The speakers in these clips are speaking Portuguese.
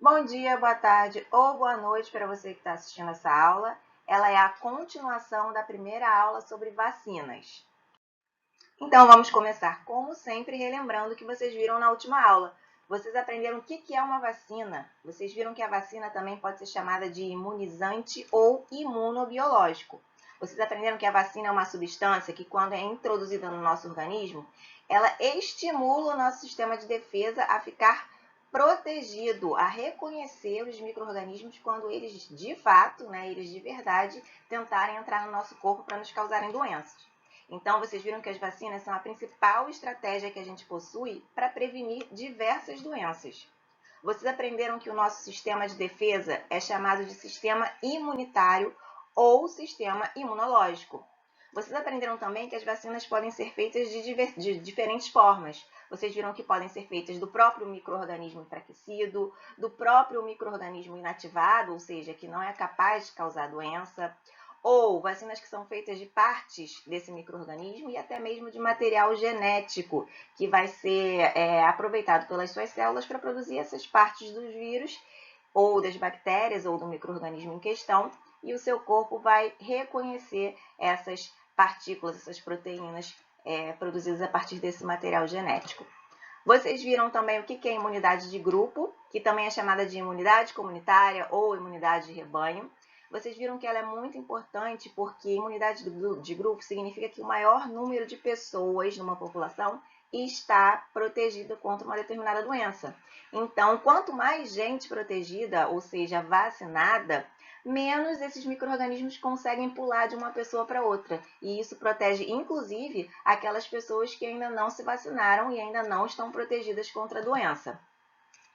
Bom dia, boa tarde ou boa noite para você que está assistindo essa aula. Ela é a continuação da primeira aula sobre vacinas. Então, vamos começar, como sempre, relembrando o que vocês viram na última aula. Vocês aprenderam o que é uma vacina. Vocês viram que a vacina também pode ser chamada de imunizante ou imunobiológico. Vocês aprenderam que a vacina é uma substância que, quando é introduzida no nosso organismo, ela estimula o nosso sistema de defesa a ficar protegido, a reconhecer os micro-organismos quando eles de fato, eles de verdade, tentarem entrar no nosso corpo para nos causarem doenças. Então, vocês viram que as vacinas são a principal estratégia que a gente possui para prevenir diversas doenças. Vocês aprenderam que o nosso sistema de defesa é chamado de sistema imunitário ou sistema imunológico. Vocês aprenderam também que as vacinas podem ser feitas de diferentes formas. Vocês viram que podem ser feitas do próprio micro-organismo enfraquecido, do próprio micro-organismo inativado, ou seja, que não é capaz de causar doença, ou vacinas que são feitas de partes desse micro-organismo e até mesmo de material genético, que vai ser aproveitado pelas suas células para produzir essas partes dos vírus, ou das bactérias, ou do micro-organismo em questão, e o seu corpo vai reconhecer essas partículas, essas proteínas produzidas a partir desse material genético. Vocês viram também o que é imunidade de grupo, que também é chamada de imunidade comunitária ou imunidade de rebanho. Vocês viram que ela é muito importante porque imunidade de grupo significa que o maior número de pessoas numa população está protegida contra uma determinada doença. Então, quanto mais gente protegida, ou seja, vacinada, menos esses micro-organismos conseguem pular de uma pessoa para outra. E isso protege, inclusive, aquelas pessoas que ainda não se vacinaram e ainda não estão protegidas contra a doença.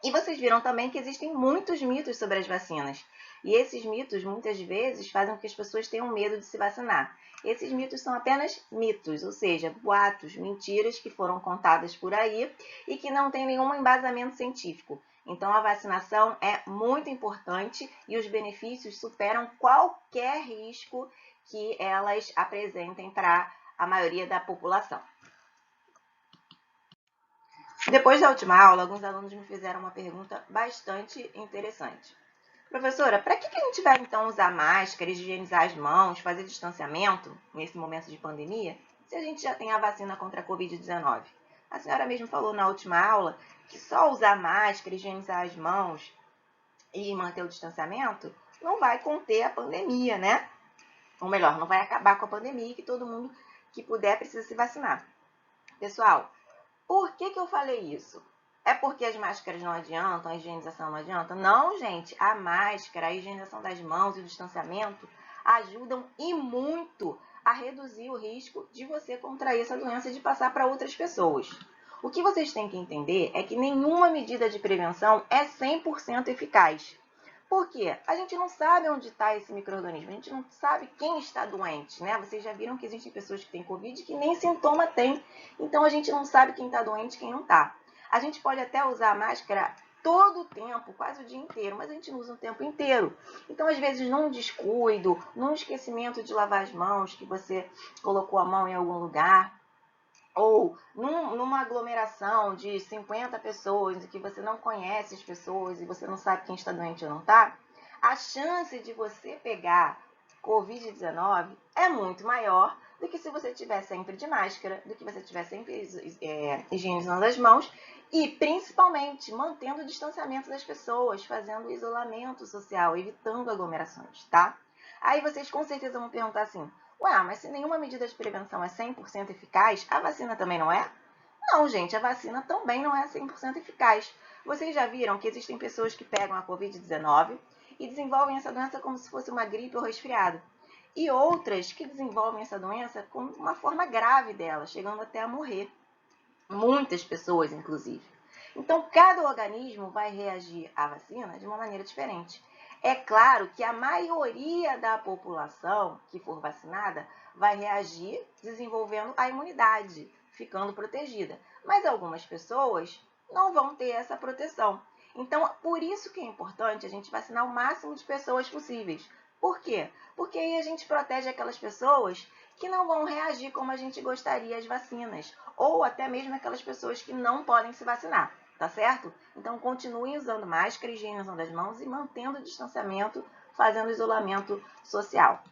E vocês viram também que existem muitos mitos sobre as vacinas. E esses mitos, muitas vezes, fazem com que as pessoas tenham medo de se vacinar. Esses mitos são apenas mitos, ou seja, boatos, mentiras que foram contadas por aí e que não têm nenhum embasamento científico. Então, a vacinação é muito importante e os benefícios superam qualquer risco que elas apresentem para a maioria da população. Depois da última aula, alguns alunos me fizeram uma pergunta bastante interessante. Professora, para que a gente vai então usar máscara, higienizar as mãos, fazer distanciamento nesse momento de pandemia, se a gente já tem a vacina contra a Covid-19? A senhora mesmo falou na última aula que só usar máscara, higienizar as mãos e manter o distanciamento não vai conter a pandemia, né? Ou melhor, não vai acabar com a pandemia e que todo mundo que puder precisa se vacinar. Pessoal, por que eu falei isso? É porque as máscaras não adiantam, a higienização não adianta? Não, gente. A máscara, a higienização das mãos e o distanciamento ajudam e muito a reduzir o risco de você contrair essa doença e de passar para outras pessoas. O que vocês têm que entender é que nenhuma medida de prevenção é 100% eficaz. Por quê? A gente não sabe onde está esse micro-organismo, a gente não sabe quem está doente, né? Vocês já viram que existem pessoas que têm Covid que nem sintoma têm, então a gente não sabe quem está doente e quem não está. A gente pode até usar a máscara todo o tempo, quase o dia inteiro, mas a gente não usa o tempo inteiro. Então, às vezes, num descuido, num esquecimento de lavar as mãos, que você colocou a mão em algum lugar, ou numa aglomeração de 50 pessoas e que você não conhece as pessoas e você não sabe quem está doente ou não está, a chance de você pegar Covid-19 é muito maior do que se você estiver sempre de máscara, do que você estiver sempre higienizando as mãos e, principalmente, mantendo o distanciamento das pessoas, fazendo isolamento social, evitando aglomerações, tá? Aí vocês com certeza vão perguntar assim, ué, mas se nenhuma medida de prevenção é 100% eficaz, a vacina também não é? Não, gente, a vacina também não é 100% eficaz. Vocês já viram que existem pessoas que pegam a Covid-19 e desenvolvem essa doença como se fosse uma gripe ou resfriado. E outras que desenvolvem essa doença com uma forma grave dela, chegando até a morrer. Muitas pessoas, inclusive. Então, cada organismo vai reagir à vacina de uma maneira diferente. É claro que a maioria da população que for vacinada vai reagir desenvolvendo a imunidade, ficando protegida. Mas algumas pessoas não vão ter essa proteção. Então, por isso que é importante a gente vacinar o máximo de pessoas possíveis. Por quê? Porque aí a gente protege aquelas pessoas que não vão reagir como a gente gostaria às vacinas, ou até mesmo aquelas pessoas que não podem se vacinar. tá certo? Então, continuem usando máscara, higienizando as mãos e mantendo o distanciamento, fazendo isolamento social.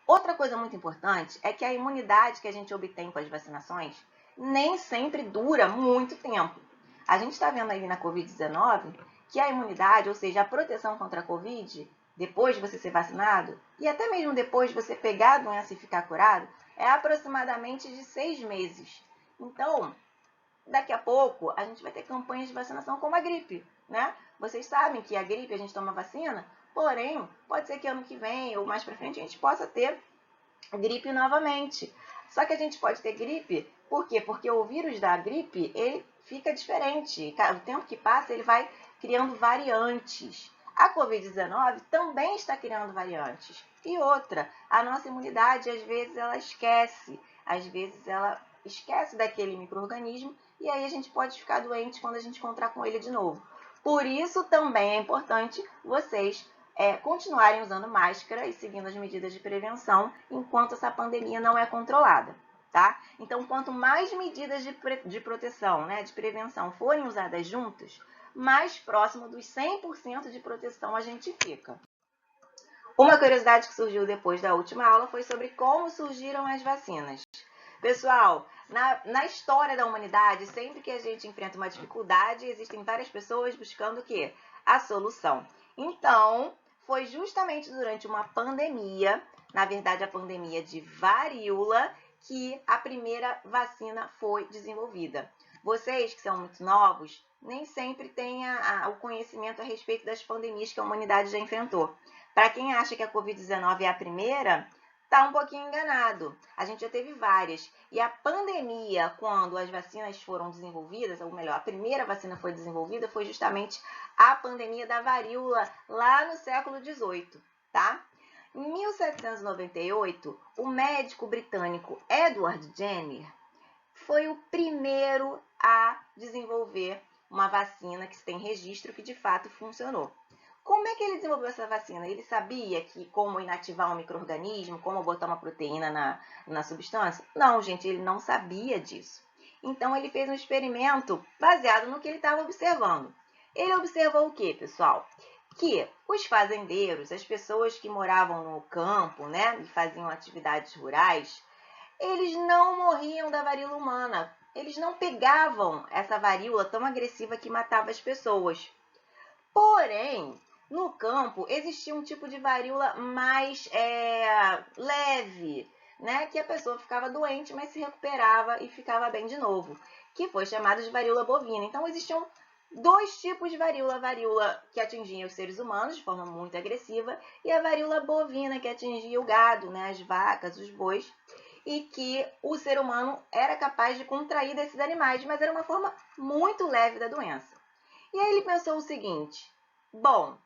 Outra coisa muito importante é que a imunidade que a gente obtém com as vacinações nem sempre dura muito tempo. A gente está vendo aí na Covid-19 que a imunidade, ou seja, a proteção contra a Covid, depois de você ser vacinado, e até mesmo depois de você pegar a doença e ficar curado, é aproximadamente de 6 meses. Então, daqui a pouco, a gente vai ter campanhas de vacinação como a gripe, né? Vocês sabem que a gripe a gente toma vacina, porém, pode ser que ano que vem ou mais para frente a gente possa ter gripe novamente. Só que a gente pode ter gripe, por quê? Porque o vírus da gripe, ele fica diferente. O tempo que passa, ele vai criando variantes. A Covid-19 também está criando variantes. E outra, a nossa imunidade, às vezes, ela esquece. Às vezes, ela esquece daquele micro-organismo e aí a gente pode ficar doente quando a gente encontrar com ele de novo. Por isso, também é importante vocês continuarem usando máscara e seguindo as medidas de prevenção enquanto essa pandemia não é controlada, tá? Então, quanto mais medidas de proteção, né, de prevenção forem usadas juntas, mais próximo dos 100% de proteção a gente fica. Uma curiosidade que surgiu depois da última aula foi sobre como surgiram as vacinas. Pessoal, na história da humanidade, sempre que a gente enfrenta uma dificuldade, existem várias pessoas buscando o quê? A solução. Então, foi justamente durante uma pandemia, na verdade a pandemia de varíola, que a primeira vacina foi desenvolvida. Vocês que são muito novos, nem sempre têm o conhecimento a respeito das pandemias que a humanidade já enfrentou. Para quem acha que a Covid-19 é a primeira, está um pouquinho enganado. A gente já teve várias. E a pandemia, quando as vacinas foram desenvolvidas, ou melhor, a primeira vacina foi desenvolvida, foi justamente a pandemia da varíola, lá no século XVIII, tá? Em 1798, o médico britânico Edward Jenner foi o primeiro a desenvolver uma vacina que se tem registro que de fato funcionou. Como é que ele desenvolveu essa vacina? Ele sabia que como inativar um micro-organismo, como botar uma proteína na substância? Não, gente, ele não sabia disso. Então, ele fez um experimento baseado no que ele estava observando. Ele observou o que, pessoal? Que os fazendeiros, as pessoas que moravam no campo, né, e faziam atividades rurais, eles não morriam da varíola humana. Eles não pegavam essa varíola tão agressiva que matava as pessoas. Porém, no campo existia um tipo de varíola mais leve, né? Que a pessoa ficava doente, mas se recuperava e ficava bem de novo, que foi chamada de varíola bovina. Então, existiam dois tipos de varíola: a varíola que atingia os seres humanos de forma muito agressiva e a varíola bovina, que atingia o gado, né? As vacas, os bois, e que o ser humano era capaz de contrair desses animais, mas era uma forma muito leve da doença. E aí ele pensou o seguinte: bom,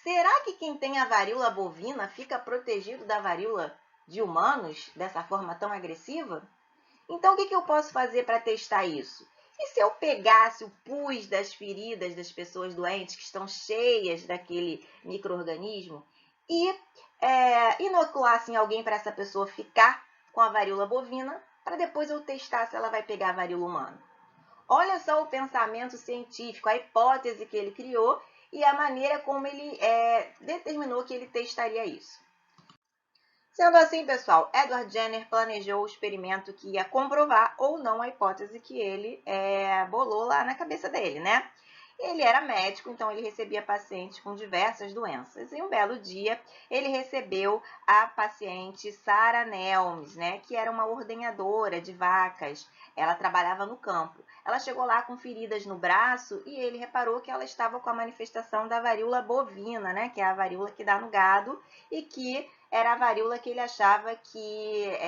será que quem tem a varíola bovina fica protegido da varíola de humanos dessa forma tão agressiva? Então, o que eu posso fazer para testar isso? E se eu pegasse o pus das feridas das pessoas doentes que estão cheias daquele micro-organismo e inoculasse em alguém para essa pessoa ficar com a varíola bovina, para depois eu testar se ela vai pegar a varíola humana? Olha só o pensamento científico, a hipótese que ele criou e a maneira como ele determinou que ele testaria isso. Sendo assim, pessoal, Edward Jenner planejou o experimento que ia comprovar ou não a hipótese que ele bolou lá na cabeça dele, né? Ele era médico, então ele recebia pacientes com diversas doenças. E um belo dia, ele recebeu a paciente Sarah Nelmes, né, que era uma ordenhadora de vacas. Ela trabalhava no campo. Ela chegou lá com feridas no braço e ele reparou que ela estava com a manifestação da varíola bovina, né, que é a varíola que dá no gado e que era a varíola que ele achava que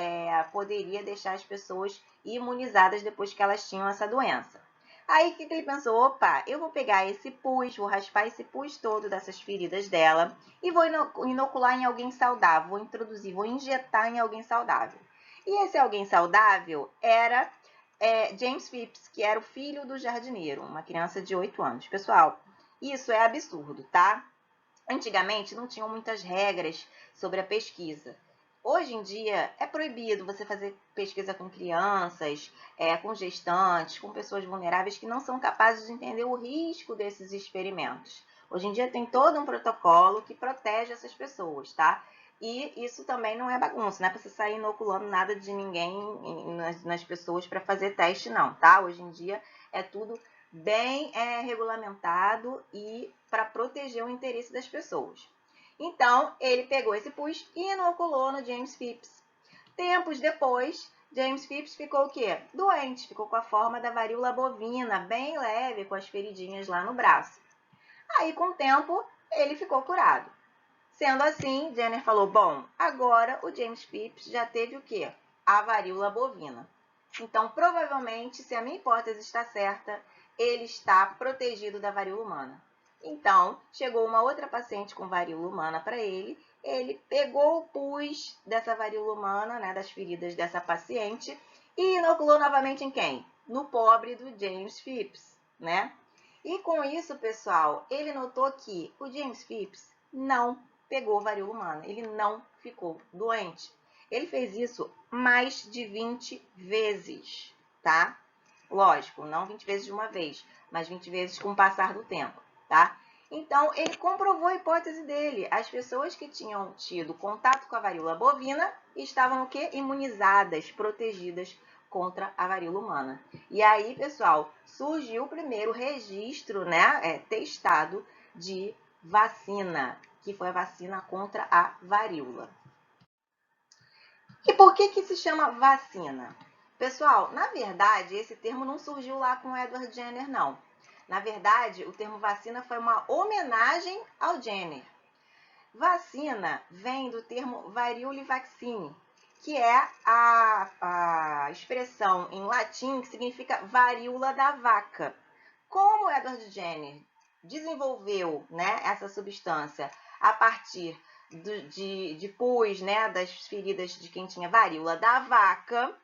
poderia deixar as pessoas imunizadas depois que elas tinham essa doença. Aí, o que ele pensou? Opa, eu vou pegar esse pus, vou raspar esse pus todo dessas feridas dela e vou inocular em alguém saudável, vou introduzir, vou injetar em alguém saudável. E esse alguém saudável era James Phipps, que era o filho do jardineiro, uma criança de 8 anos. Pessoal, isso é absurdo, tá? Antigamente não tinham muitas regras sobre a pesquisa. Hoje em dia é proibido você fazer pesquisa com crianças, com gestantes, com pessoas vulneráveis que não são capazes de entender o risco desses experimentos. Hoje em dia tem todo um protocolo que protege essas pessoas, tá? E isso também não é bagunça, não é para você sair inoculando nada de ninguém nas pessoas para fazer teste, não, tá? Hoje em dia é tudo bem regulamentado e para proteger o interesse das pessoas. Então, ele pegou esse pus e inoculou no James Phipps. Tempos depois, James Phipps ficou o quê? Doente, ficou com a forma da varíola bovina, bem leve, com as feridinhas lá no braço. Aí, com o tempo, ele ficou curado. Sendo assim, Jenner falou, bom, agora o James Phipps já teve o quê? A varíola bovina. Então, provavelmente, se a minha hipótese está certa, ele está protegido da varíola humana. Então, chegou uma outra paciente com varíola humana para ele pegou o pus dessa varíola humana, né, das feridas dessa paciente, e inoculou novamente em quem? No pobre do James Phipps, né? E com isso, pessoal, ele notou que o James Phipps não pegou varíola humana, ele não ficou doente. Ele fez isso mais de 20 vezes, tá? Lógico, não 20 vezes de uma vez, mas 20 vezes com o passar do tempo, tá? Então, ele comprovou a hipótese dele. As pessoas que tinham tido contato com a varíola bovina estavam o quê? Imunizadas, protegidas contra a varíola humana. E aí, pessoal, surgiu o primeiro registro, né, testado de vacina, que foi a vacina contra a varíola. E por que se chama vacina? Pessoal, na verdade, esse termo não surgiu lá com Edward Jenner, não. Na verdade, o termo vacina foi uma homenagem ao Jenner. Vacina vem do termo variole vaccine, que é a expressão em latim que significa varíola da vaca. Como Edward Jenner desenvolveu, né, essa substância a partir de pus, né, das feridas de quem tinha varíola da vaca,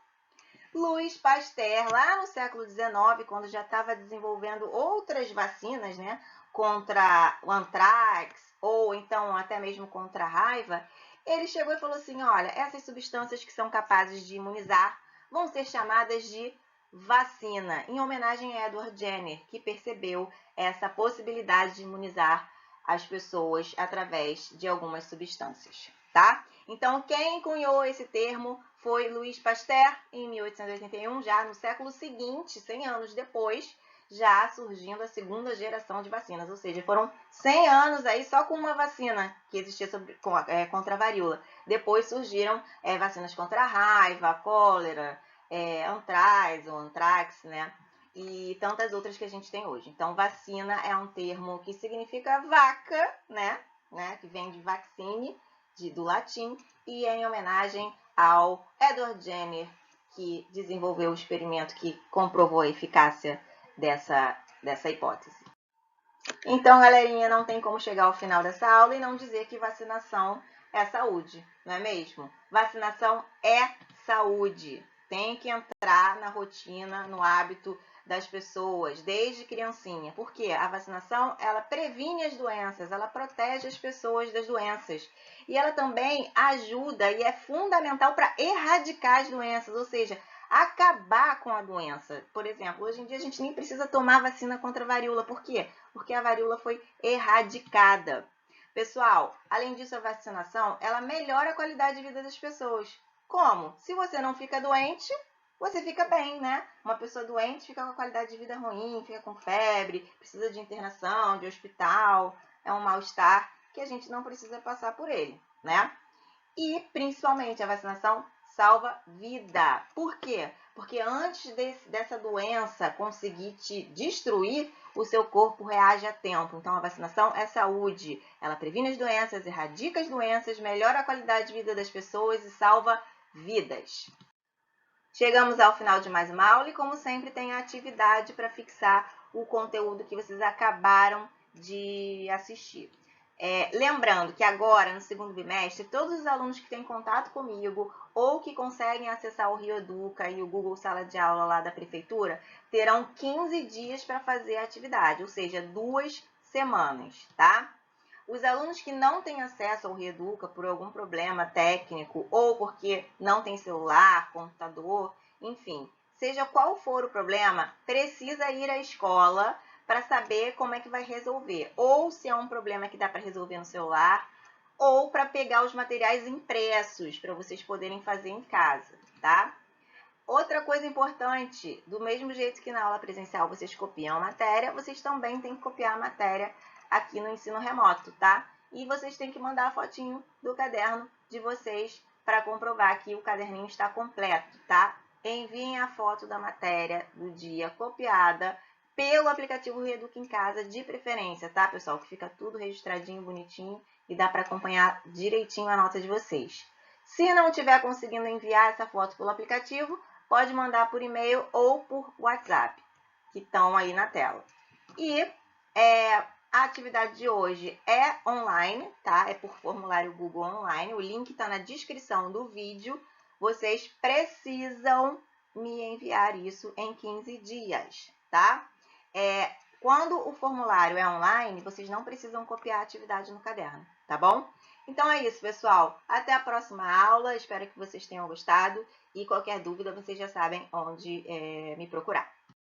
Louis Pasteur, lá no século XIX, quando já estava desenvolvendo outras vacinas, né, contra o antrax, ou então até mesmo contra a raiva, ele chegou e falou assim, olha, essas substâncias que são capazes de imunizar vão ser chamadas de vacina, em homenagem a Edward Jenner, que percebeu essa possibilidade de imunizar as pessoas através de algumas substâncias, tá? Então, quem cunhou esse termo foi Louis Pasteur, em 1881, já no século seguinte, 100 anos depois, já surgindo a segunda geração de vacinas. Ou seja, foram 100 anos aí só com uma vacina que existia contra a varíola. Depois surgiram vacinas contra a raiva, a cólera, antrax, né? E tantas outras que a gente tem hoje. Então, vacina é um termo que significa vaca, né? Que vem de vaccine, do latim, e é em homenagem ao Edward Jenner, que desenvolveu o experimento que comprovou a eficácia dessa hipótese. Então, galerinha, não tem como chegar ao final dessa aula e não dizer que vacinação é saúde, não é mesmo? Vacinação é saúde. Tem que entrar na rotina, no hábito das pessoas, desde criancinha. Porque a vacinação, ela previne as doenças, ela protege as pessoas das doenças. E ela também ajuda e é fundamental para erradicar as doenças, ou seja, acabar com a doença. Por exemplo, hoje em dia a gente nem precisa tomar vacina contra a varíola. Por quê? Porque a varíola foi erradicada. Pessoal, além disso, a vacinação, ela melhora a qualidade de vida das pessoas. Como? Se você não fica doente, você fica bem, né? Uma pessoa doente fica com a qualidade de vida ruim, fica com febre, precisa de internação, de hospital, é um mal-estar que a gente não precisa passar por ele, né? E, principalmente, a vacinação salva vida. Por quê? Porque antes dessa doença conseguir te destruir, o seu corpo reage a tempo. Então, a vacinação é saúde. Ela previne as doenças, erradica as doenças, melhora a qualidade de vida das pessoas e salva vidas. Chegamos ao final de mais uma aula e, como sempre, tem a atividade para fixar o conteúdo que vocês acabaram de assistir. Lembrando que agora, no segundo bimestre, todos os alunos que têm contato comigo ou que conseguem acessar o Rio Educa e o Google Sala de Aula lá da Prefeitura, terão 15 dias para fazer a atividade, ou seja, 2 semanas, tá? Os alunos que não têm acesso ao Reeduca por algum problema técnico ou porque não tem celular, computador, enfim, seja qual for o problema, precisa ir à escola para saber como é que vai resolver. Ou se é um problema que dá para resolver no celular, ou para pegar os materiais impressos para vocês poderem fazer em casa, tá? Outra coisa importante, do mesmo jeito que na aula presencial vocês copiam a matéria, vocês também têm que copiar a matéria aqui no ensino remoto, tá? E vocês têm que mandar a fotinho do caderno de vocês para comprovar que o caderninho está completo, tá? Enviem a foto da matéria do dia copiada pelo aplicativo Reeduca em Casa, de preferência, tá, pessoal? Que fica tudo registradinho, bonitinho e dá para acompanhar direitinho a nota de vocês. Se não estiver conseguindo enviar essa foto pelo aplicativo, pode mandar por e-mail ou por WhatsApp, que estão aí na tela. E a atividade de hoje é online, tá? É por formulário Google Online. O link está na descrição do vídeo. Vocês precisam me enviar isso em 15 dias, tá? Quando o formulário é online, vocês não precisam copiar a atividade no caderno, tá bom? Então é isso, pessoal. Até a próxima aula. Espero que vocês tenham gostado. E qualquer dúvida, vocês já sabem onde me procurar.